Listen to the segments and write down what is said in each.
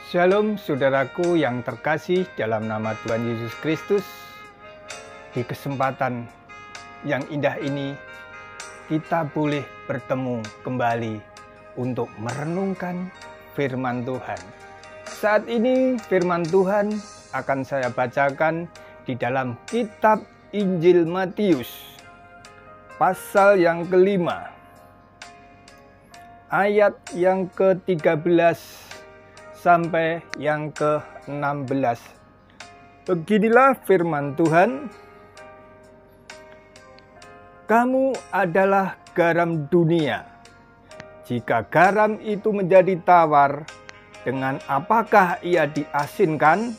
Shalom saudaraku yang terkasih dalam nama Tuhan Yesus Kristus. Di kesempatan yang indah ini kita boleh bertemu kembali untuk merenungkan firman Tuhan. Saat ini firman Tuhan akan saya bacakan di dalam kitab Injil Matius pasal yang kelima, ayat yang ke-13 sampai yang ke-16. Beginilah firman Tuhan. Kamu adalah garam dunia. Jika garam itu menjadi tawar, dengan apakah ia diasinkan?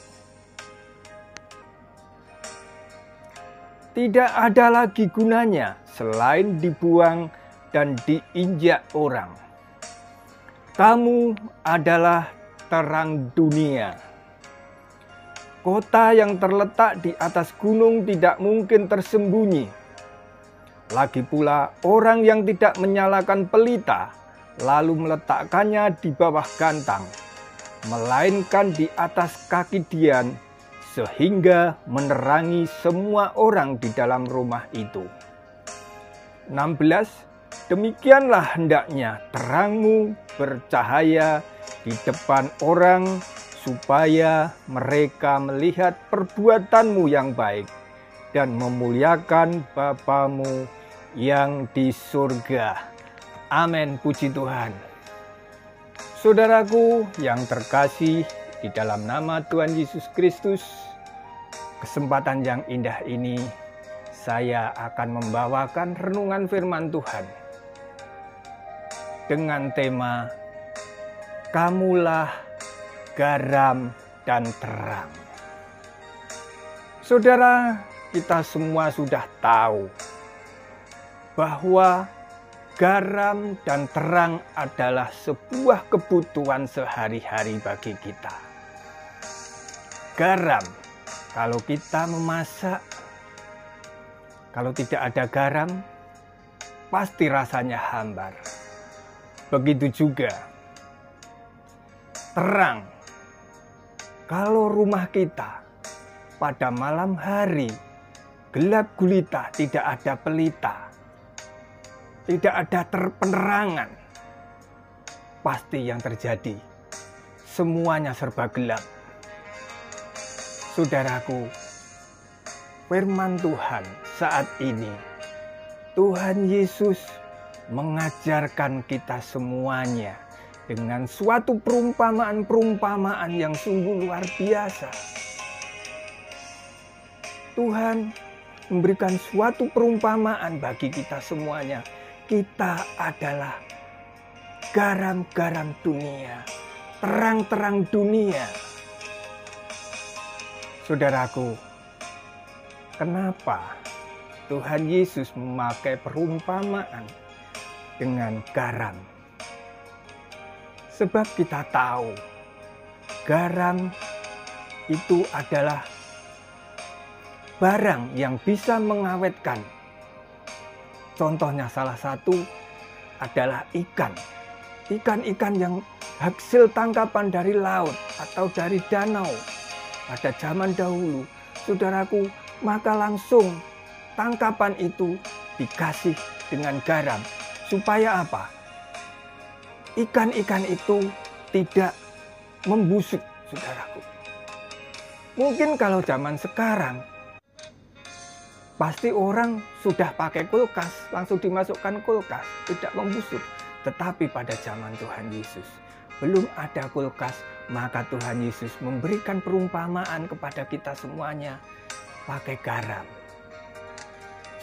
Tidak ada lagi gunanya selain dibuang dan diinjak orang. Kamu adalah terang dunia. Kota yang terletak di atas gunung tidak mungkin tersembunyi. Lagi pula orang yang tidak menyalakan pelita lalu meletakkannya di bawah gantang, melainkan di atas kaki dian, sehingga menerangi semua orang di dalam rumah itu. 16. Demikianlah hendaknya terangmu bercahaya di depan orang, supaya mereka melihat perbuatanmu yang baik dan memuliakan Bapamu yang di surga. Amin, puji Tuhan. Saudaraku yang terkasih di dalam nama Tuhan Yesus Kristus, kesempatan yang indah ini saya akan membawakan renungan firman Tuhan dengan tema Kamulah garam dan terang. Saudara, kita semua sudah tahu bahwa garam dan terang adalah sebuah kebutuhan sehari-hari bagi kita. Garam, kalau kita memasak, kalau tidak ada garam, pasti rasanya hambar. Begitu juga terang. Kalau rumah kita pada malam hari gelap gulita, tidak ada pelita, tidak ada penerangan, pasti yang terjadi semuanya serba gelap. Saudaraku, firman Tuhan saat ini, Tuhan Yesus mengajarkan kita semuanya dengan suatu perumpamaan-perumpamaan yang sungguh luar biasa. Tuhan memberikan suatu perumpamaan bagi kita semuanya. Kita adalah garam-garam dunia, terang-terang dunia. Saudaraku, kenapa Tuhan Yesus memakai perumpamaan dengan garam? Sebab kita tahu garam itu adalah barang yang bisa mengawetkan. Contohnya salah satu adalah ikan. Ikan-ikan yang hasil tangkapan dari laut atau dari danau pada zaman dahulu. Saudaraku, maka langsung tangkapan itu dikasih dengan garam. Supaya apa? Ikan-ikan itu tidak membusuk, saudaraku. Mungkin kalau zaman sekarang, pasti orang sudah pakai kulkas, langsung dimasukkan kulkas, tidak membusuk. Tetapi pada zaman Tuhan Yesus, belum ada kulkas, maka Tuhan Yesus memberikan perumpamaan kepada kita semuanya, pakai garam.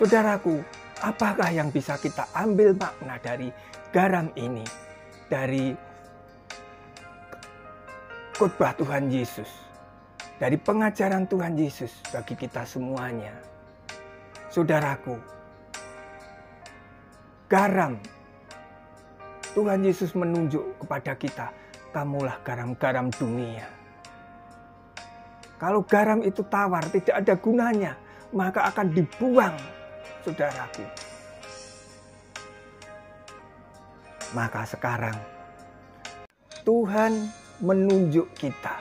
Saudaraku, apakah yang bisa kita ambil makna dari garam ini? Dari khotbah Tuhan Yesus, dari pengajaran Tuhan Yesus bagi kita semuanya. Saudaraku, garam, Tuhan Yesus menunjuk kepada kita, kamulah garam-garam dunia. Kalau garam itu tawar, tidak ada gunanya, maka akan dibuang, saudaraku. Maka sekarang Tuhan menunjuk kita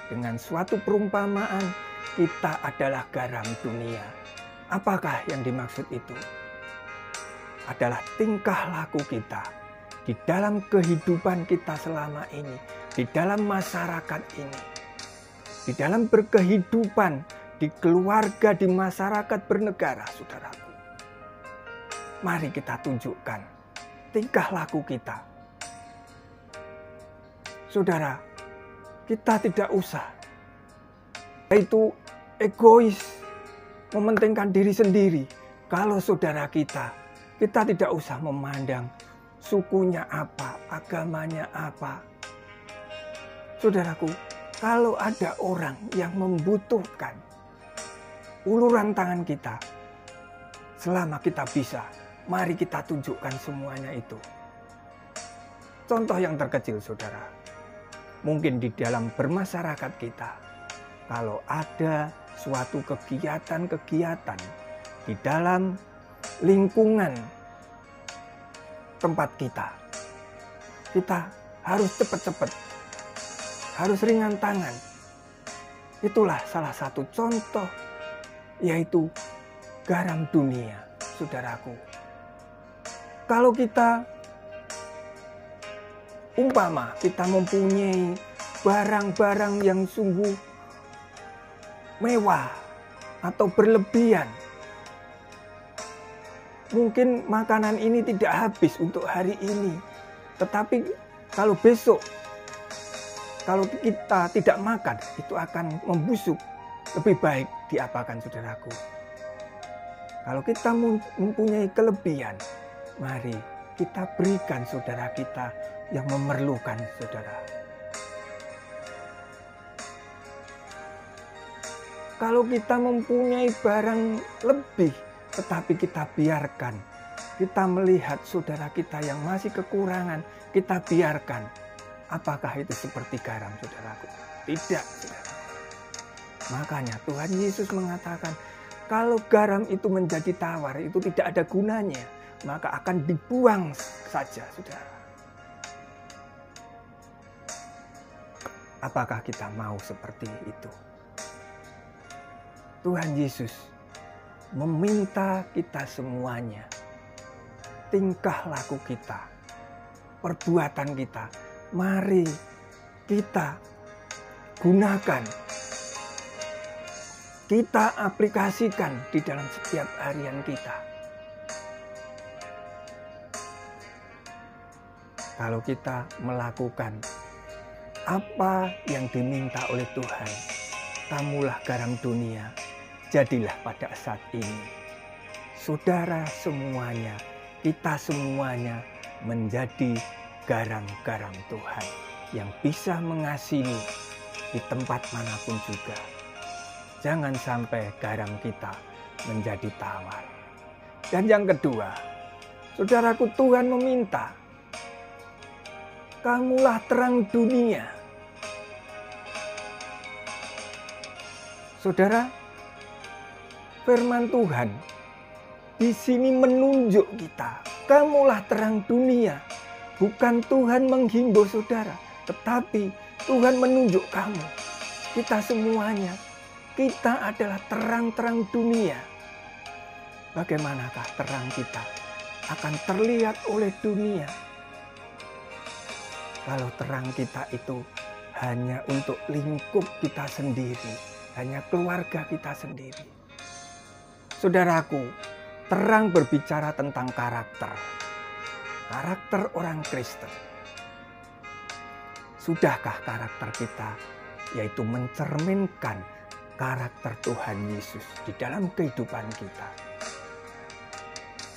dengan suatu perumpamaan, kita adalah garam dunia. Apakah yang dimaksud itu? Adalah tingkah laku kita di dalam kehidupan kita selama ini, di dalam masyarakat ini, di dalam berkehidupan, di keluarga, di masyarakat bernegara, saudaraku. Mari kita tunjukkan tingkah laku kita. Saudara, kita tidak usah itu egois, mementingkan diri sendiri. Kalau saudara kita tidak usah memandang sukunya apa, agamanya apa. Saudaraku, kalau ada orang yang membutuhkan uluran tangan kita, selama kita bisa, mari kita tunjukkan semuanya itu. Contoh yang terkecil, saudara. Mungkin di dalam bermasyarakat kita, kalau ada suatu kegiatan-kegiatan di dalam lingkungan tempat kita harus cepat-cepat, harus ringan tangan. Itulah salah satu contoh, yaitu garam dunia, saudaraku. Kalau kita umpama kita mempunyai barang-barang yang sungguh mewah atau berlebihan, mungkin makanan ini tidak habis untuk hari ini. Tetapi kalau besok, kalau kita tidak makan, itu akan membusuk. Lebih baik diapakan, saudaraku? Kalau kita mempunyai kelebihan, mari kita berikan saudara kita yang memerlukan, saudara. Kalau kita mempunyai barang lebih, tetapi kita biarkan, kita melihat saudara kita yang masih kekurangan, kita biarkan. Apakah itu seperti garam, saudaraku? Tidak, saudara. Makanya Tuhan Yesus mengatakan, kalau garam itu menjadi tawar, itu tidak ada gunanya, maka akan dibuang saja, saudara. Apakah kita mau seperti itu? Tuhan Yesus meminta kita semuanya, tingkah laku kita, perbuatan kita, mari kita gunakan, kita aplikasikan di dalam setiap harian kita. Kalau kita melakukan apa yang diminta oleh Tuhan, kamulah garam dunia, jadilah pada saat ini. Saudara semuanya, kita semuanya menjadi garam-garam Tuhan yang bisa mengasihi di tempat manapun juga. Jangan sampai garam kita menjadi tawar. Dan yang kedua, saudaraku, Tuhan meminta, kamulah terang dunia. Saudara, firman Tuhan di sini menunjuk kita, kamulah terang dunia. Bukan Tuhan menghimbau saudara, tetapi Tuhan menunjuk kamu. Kita semuanya, kita adalah terang-terang dunia. Bagaimanakah terang kita akan terlihat oleh dunia? Kalau terang kita itu hanya untuk lingkup kita sendiri, hanya keluarga kita sendiri. Saudaraku, terang berbicara tentang karakter. Karakter orang Kristen. Sudahkah karakter kita, yaitu mencerminkan karakter Tuhan Yesus di dalam kehidupan kita?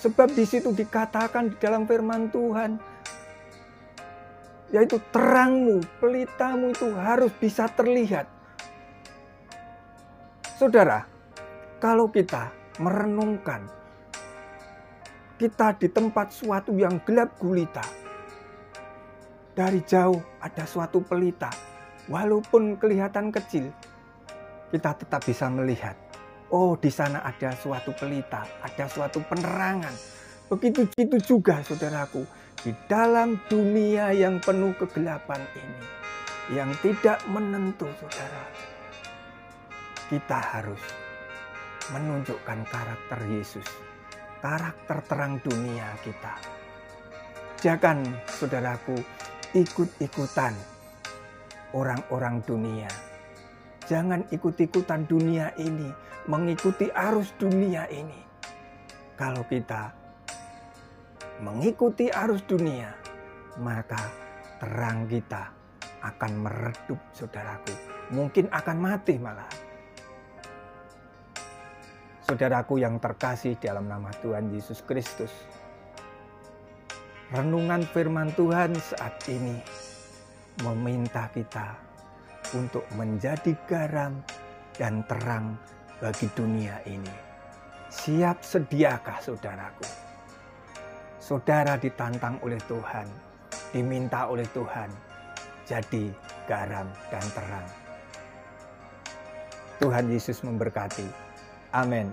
Sebab di situ dikatakan di dalam firman Tuhan, yaitu terangmu, pelitamu itu harus bisa terlihat. Saudara, kalau kita merenungkan, kita di tempat suatu yang gelap gulita, dari jauh ada suatu pelita, walaupun kelihatan kecil, kita tetap bisa melihat, oh di sana ada suatu pelita, ada suatu penerangan. Begitu juga saudaraku, di dalam dunia yang penuh kegelapan ini, yang tidak menentu, saudara. Kita harus menunjukkan karakter Yesus, karakter terang dunia kita. Jangan, saudaraku, ikut-ikutan orang-orang dunia. Jangan ikut-ikutan dunia ini, mengikuti arus dunia ini. Kalau kita mengikuti arus dunia, maka terang kita akan meredup, saudaraku. Mungkin akan mati malah. Saudaraku yang terkasih dalam nama Tuhan Yesus Kristus, renungan firman Tuhan saat ini meminta kita untuk menjadi garam dan terang bagi dunia ini. Siap sediakah, saudaraku? Saudara ditantang oleh Tuhan, diminta oleh Tuhan, jadi garam dan terang. Tuhan Yesus memberkati. Amin.